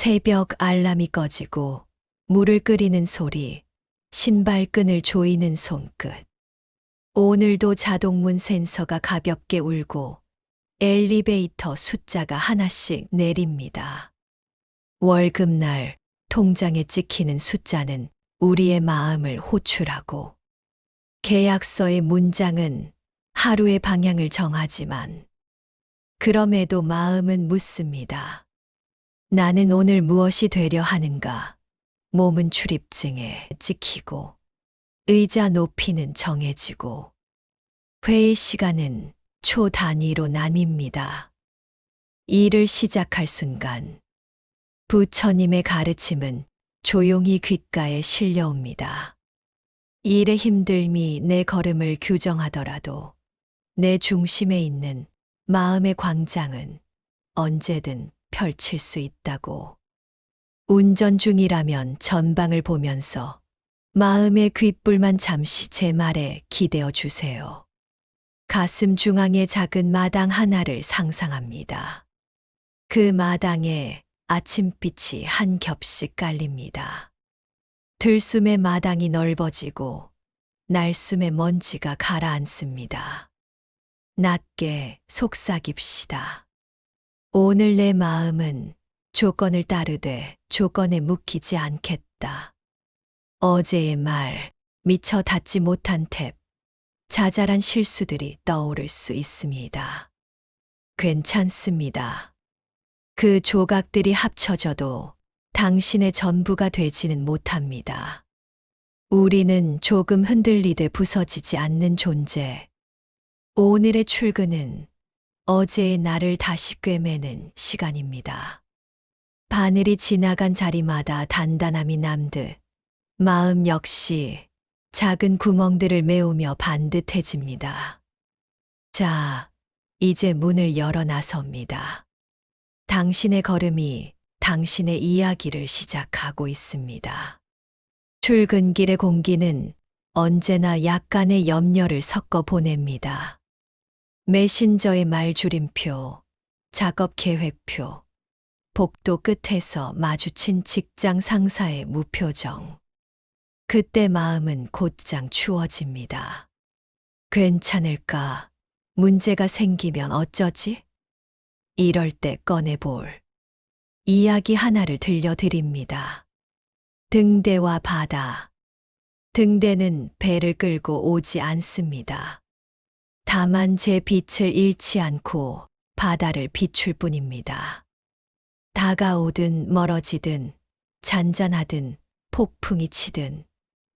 새벽 알람이 꺼지고 물을 끓이는 소리, 신발끈을 조이는 손끝. 오늘도 자동문 센서가 가볍게 울고 엘리베이터 숫자가 하나씩 내립니다. 월급날 통장에 찍히는 숫자는 우리의 마음을 호출하고 계약서의 문장은 하루의 방향을 정하지만 그럼에도 마음은 묻습니다. 나는 오늘 무엇이 되려 하는가? 몸은 출입증에 찍히고 의자 높이는 정해지고 회의 시간은 초 단위로 나뉩니다. 일을 시작할 순간 부처님의 가르침은 조용히 귓가에 실려옵니다. 일의 힘듦이 내 걸음을 규정하더라도 내 중심에 있는 마음의 광장은 언제든 펼칠 수 있다고. 운전 중이라면 전방을 보면서 마음의 귓불만 잠시 제 말에 기대어 주세요. 가슴 중앙에 작은 마당 하나를 상상합니다. 그 마당에 아침빛이 한 겹씩 깔립니다. 들숨의 마당이 넓어지고 날숨의 먼지가 가라앉습니다. 낮게 속삭입시다. 오늘 내 마음은 조건을 따르되 조건에 묶이지 않겠다. 어제의 말, 미처 닿지 못한 탭, 자잘한 실수들이 떠오를 수 있습니다. 괜찮습니다. 그 조각들이 합쳐져도 당신의 전부가 되지는 못합니다. 우리는 조금 흔들리되 부서지지 않는 존재. 오늘의 출근은 어제의 나를 다시 꿰매는 시간입니다. 바늘이 지나간 자리마다 단단함이 남듯 마음 역시 작은 구멍들을 메우며 반듯해집니다. 자, 이제 문을 열어 나섭니다. 당신의 걸음이 당신의 이야기를 시작하고 있습니다. 출근길의 공기는 언제나 약간의 염려를 섞어 보냅니다. 메신저의 말줄임표, 작업 계획표, 복도 끝에서 마주친 직장 상사의 무표정. 그때 마음은 곧장 추워집니다. 괜찮을까? 문제가 생기면 어쩌지? 이럴 때 꺼내볼 이야기 하나를 들려드립니다. 등대와 바다. 등대는 배를 끌고 오지 않습니다. 다만 제 빛을 잃지 않고 바다를 비출 뿐입니다. 다가오든 멀어지든 잔잔하든 폭풍이 치든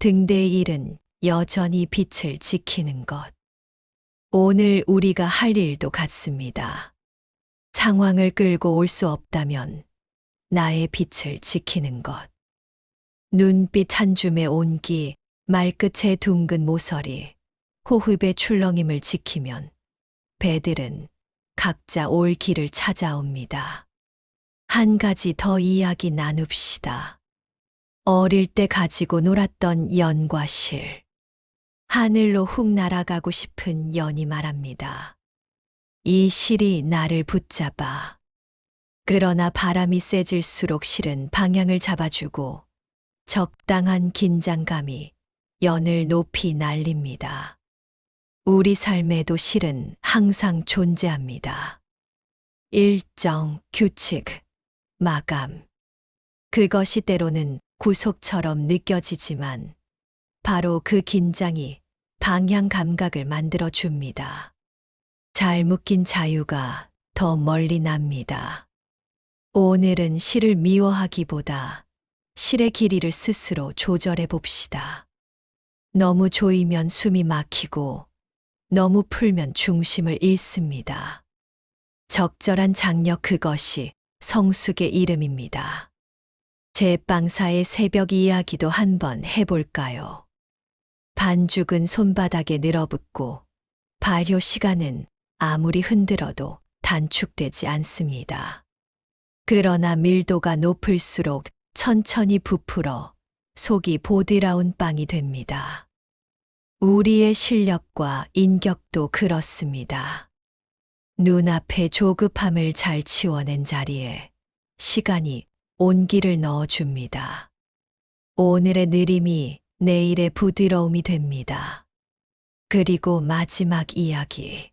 등대의 일은 여전히 빛을 지키는 것. 오늘 우리가 할 일도 같습니다. 상황을 끌고 올 수 없다면 나의 빛을 지키는 것. 눈빛 한 줌의 온기, 말끝의 둥근 모서리, 호흡의 출렁임을 지키면 배들은 각자 올 길을 찾아옵니다. 한 가지 더 이야기 나눕시다. 어릴 때 가지고 놀았던 연과 실. 하늘로 훅 날아가고 싶은 연이 말합니다. 이 실이 나를 붙잡아. 그러나 바람이 세질수록 실은 방향을 잡아주고 적당한 긴장감이 연을 높이 날립니다. 우리 삶에도 실은 항상 존재합니다. 일정, 규칙, 마감. 그것이 때로는 구속처럼 느껴지지만 바로 그 긴장이 방향 감각을 만들어 줍니다. 잘 묶인 자유가 더 멀리 납니다. 오늘은 실을 미워하기보다 실의 길이를 스스로 조절해 봅시다. 너무 조이면 숨이 막히고 너무 풀면 중심을 잃습니다. 적절한 장력, 그것이 성숙의 이름입니다. 제빵사의 새벽 이야기도 한번 해볼까요? 반죽은 손바닥에 늘어붙고 발효 시간은 아무리 흔들어도 단축되지 않습니다. 그러나 밀도가 높을수록 천천히 부풀어 속이 보드라운 빵이 됩니다. 우리의 실력과 인격도 그렇습니다. 눈앞의 조급함을 잘 치워낸 자리에 시간이 온기를 넣어줍니다. 오늘의 느림이 내일의 부드러움이 됩니다. 그리고 마지막 이야기.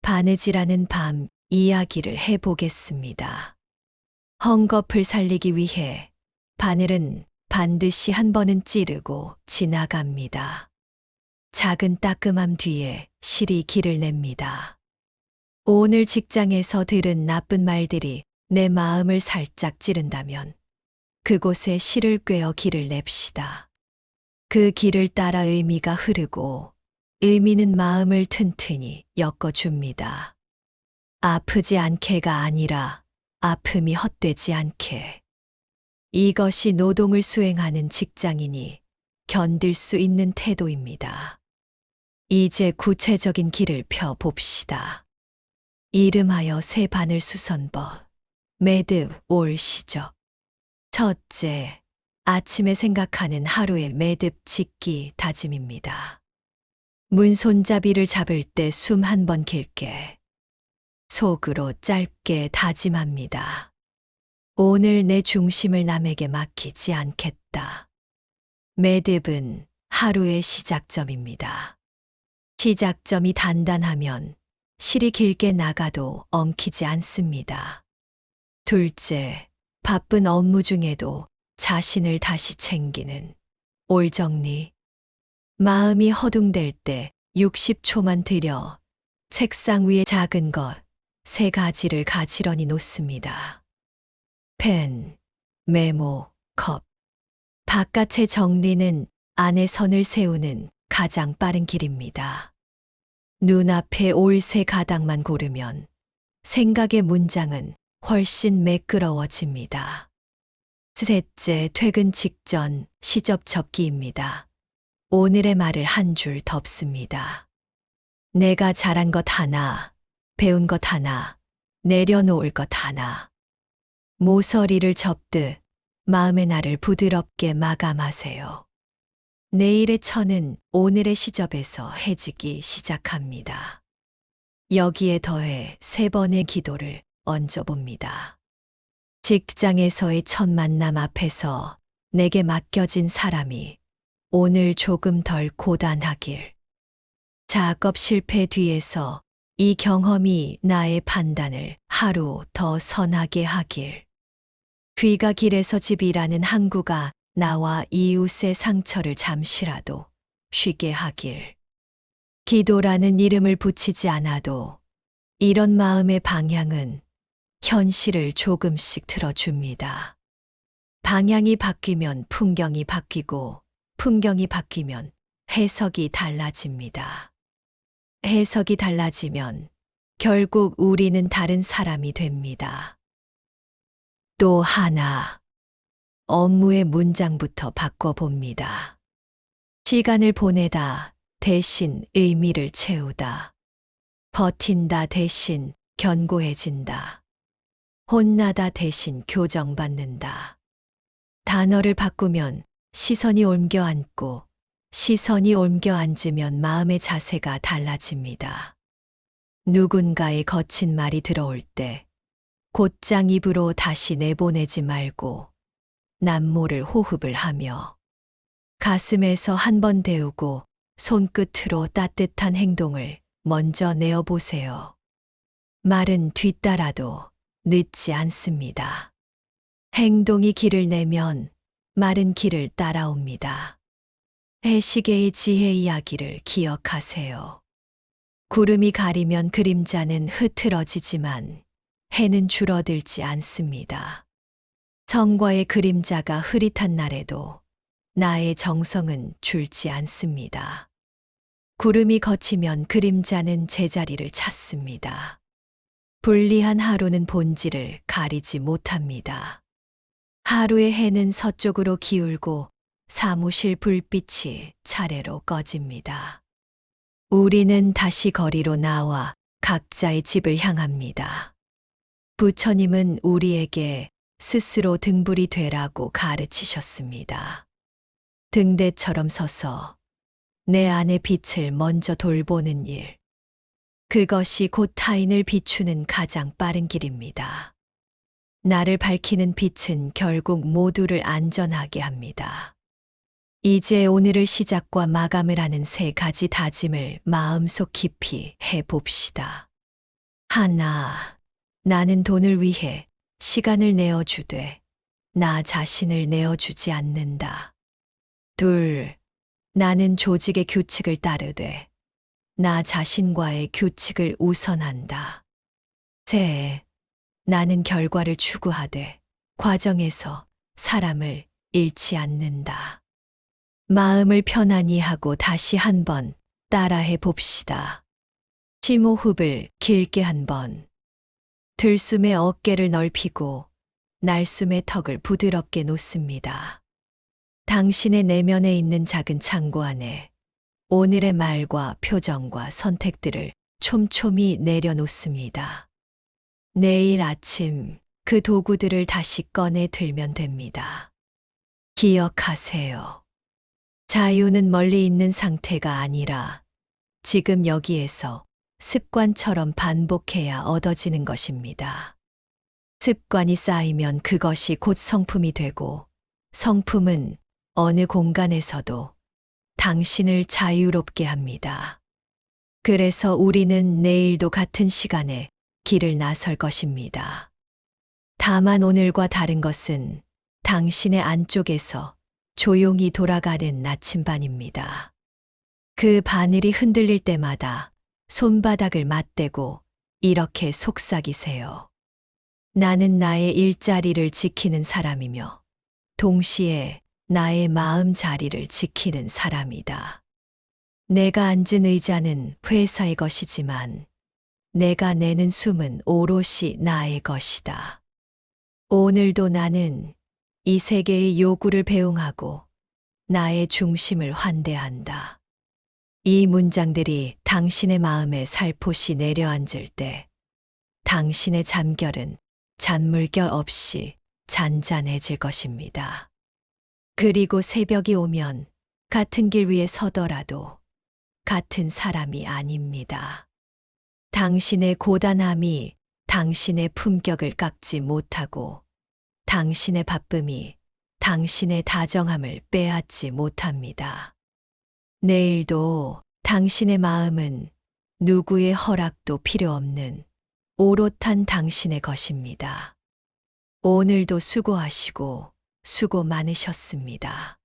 바느질하는 밤 이야기를 해보겠습니다. 헝겊을 살리기 위해 바늘은 반드시 한 번은 찌르고 지나갑니다. 작은 따끔함 뒤에 실이 길을 냅니다. 오늘 직장에서 들은 나쁜 말들이 내 마음을 살짝 찌른다면 그곳에 실을 꿰어 길을 냅시다. 그 길을 따라 의미가 흐르고 의미는 마음을 튼튼히 엮어줍니다. 아프지 않게가 아니라 아픔이 헛되지 않게. 이것이 노동을 수행하는 직장인이 견딜 수 있는 태도입니다. 이제 구체적인 길을 펴 봅시다. 이름하여 새 바늘 수선법. 매듭 올 시적. 첫째, 아침에 생각하는 하루의 매듭 짓기 다짐입니다. 문손잡이를 잡을 때 숨 한 번 길게, 속으로 짧게 다짐합니다. 오늘 내 중심을 남에게 맡기지 않겠다. 매듭은 하루의 시작점입니다. 시작점이 단단하면 실이 길게 나가도 엉키지 않습니다. 둘째, 바쁜 업무 중에도 자신을 다시 챙기는 올 정리. 마음이 허둥댈 때 60초만 들여 책상 위에 작은 것 3가지를 가지런히 놓습니다. 펜, 메모, 컵. 바깥의 정리는 안에 선을 세우는 가장 빠른 길입니다. 눈앞에 올 3가닥만 고르면 생각의 문장은 훨씬 매끄러워집니다. 셋째, 퇴근 직전 시접 접기입니다. 오늘의 말을 한 줄 덮습니다. 내가 잘한 것 하나, 배운 것 하나, 내려놓을 것 하나. 모서리를 접듯 마음의 날을 부드럽게 마감하세요. 내일의 천은 오늘의 시접에서 해지기 시작합니다. 여기에 더해 3번의 기도를 얹어봅니다. 직장에서의 첫 만남 앞에서 내게 맡겨진 사람이 오늘 조금 덜 고단하길. 작업 실패 뒤에서 이 경험이 나의 판단을 하루 더 선하게 하길. 귀가 길에서 집이라는 항구가 나와 이웃의 상처를 잠시라도 쉬게 하길. 기도라는 이름을 붙이지 않아도 이런 마음의 방향은 현실을 조금씩 틀어줍니다. 방향이 바뀌면 풍경이 바뀌고 풍경이 바뀌면 해석이 달라집니다. 해석이 달라지면 결국 우리는 다른 사람이 됩니다. 또 하나, 업무의 문장부터 바꿔봅니다. 시간을 보내다 대신 의미를 채우다. 버틴다 대신 견고해진다. 혼나다 대신 교정받는다. 단어를 바꾸면 시선이 옮겨 앉고 시선이 옮겨 앉으면 마음의 자세가 달라집니다. 누군가의 거친 말이 들어올 때 곧장 입으로 다시 내보내지 말고 남모를 호흡을 하며 가슴에서 한 번 데우고 손끝으로 따뜻한 행동을 먼저 내어보세요. 말은 뒤따라도 늦지 않습니다. 행동이 길을 내면 말은 길을 따라옵니다. 해시계의 지혜 이야기를 기억하세요. 구름이 가리면 그림자는 흐트러지지만 해는 줄어들지 않습니다. 성과의 그림자가 흐릿한 날에도 나의 정성은 줄지 않습니다. 구름이 걷히면 그림자는 제자리를 찾습니다. 불리한 하루는 본질을 가리지 못합니다. 하루의 해는 서쪽으로 기울고 사무실 불빛이 차례로 꺼집니다. 우리는 다시 거리로 나와 각자의 집을 향합니다. 부처님은 우리에게 스스로 등불이 되라고 가르치셨습니다. 등대처럼 서서 내 안의 빛을 먼저 돌보는 일. 그것이 곧 타인을 비추는 가장 빠른 길입니다. 나를 밝히는 빛은 결국 모두를 안전하게 합니다. 이제 오늘을 시작과 마감을 하는 3가지 다짐을 마음속 깊이 해봅시다. 하나, 나는 돈을 위해 시간을 내어주되 나 자신을 내어주지 않는다. 둘, 나는 조직의 규칙을 따르되 나 자신과의 규칙을 우선한다. 셋, 나는 결과를 추구하되 과정에서 사람을 잃지 않는다. 마음을 편안히 하고 다시 한번 따라해 봅시다. 심호흡을 길게 한번. 들숨에 어깨를 넓히고 날숨에 턱을 부드럽게 놓습니다. 당신의 내면에 있는 작은 창고 안에 오늘의 말과 표정과 선택들을 촘촘히 내려놓습니다. 내일 아침 그 도구들을 다시 꺼내 들면 됩니다. 기억하세요. 자유는 멀리 있는 상태가 아니라 지금 여기에서 습관처럼 반복해야 얻어지는 것입니다. 습관이 쌓이면 그것이 곧 성품이 되고 성품은 어느 공간에서도 당신을 자유롭게 합니다. 그래서 우리는 내일도 같은 시간에 길을 나설 것입니다. 다만 오늘과 다른 것은 당신의 안쪽에서 조용히 돌아가는 나침반입니다. 그 바늘이 흔들릴 때마다 손바닥을 맞대고 이렇게 속삭이세요. 나는 나의 일자리를 지키는 사람이며 동시에 나의 마음 자리를 지키는 사람이다. 내가 앉은 의자는 회사의 것이지만 내가 내는 숨은 오롯이 나의 것이다. 오늘도 나는 이 세계의 요구를 배웅하고 나의 중심을 환대한다. 이 문장들이 당신의 마음에 살포시 내려앉을 때 당신의 잠결은 잔물결 없이 잔잔해질 것입니다. 그리고 새벽이 오면 같은 길 위에 서더라도 같은 사람이 아닙니다. 당신의 고단함이 당신의 품격을 깎지 못하고 당신의 바쁨이 당신의 다정함을 빼앗지 못합니다. 내일도 당신의 마음은 누구의 허락도 필요 없는 오롯한 당신의 것입니다. 오늘도 수고하시고 수고 많으셨습니다.